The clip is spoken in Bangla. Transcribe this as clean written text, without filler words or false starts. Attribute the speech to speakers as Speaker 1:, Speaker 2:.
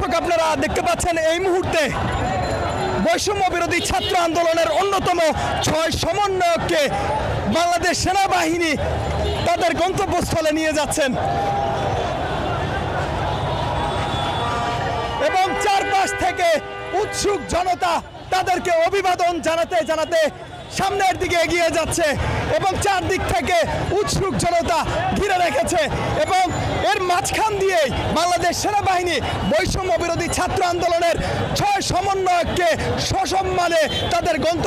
Speaker 1: দর্শক আপনারা দেখতে পাচ্ছেন এই মুহূর্তে বৈষম্য বিরোধী ছাত্র আন্দোলনের অন্যতম 6 সমন্বয়ককে বাংলাদেশ সেনাবাহিনী তাদের গন্তব্যস্থলে নিয়ে যাচ্ছেন এবং চারপাশ থেকে উৎসুক জনতা তাদেরকে অভিবাদন জানাতে জানাতে সামনের দিকে এগিয়ে যাচ্ছে এবং চারদিক থেকে উৎসুক জনতা ঘিরে রেখেছে এবং এর মাঝখান দিয়েই বাংলাদেশ সেনাবাহিনী বৈষম্য বিরোধী ছাত্র আন্দোলনের 6 সমন্বয়ককে সসম্মানে তাদের গন্তব্যে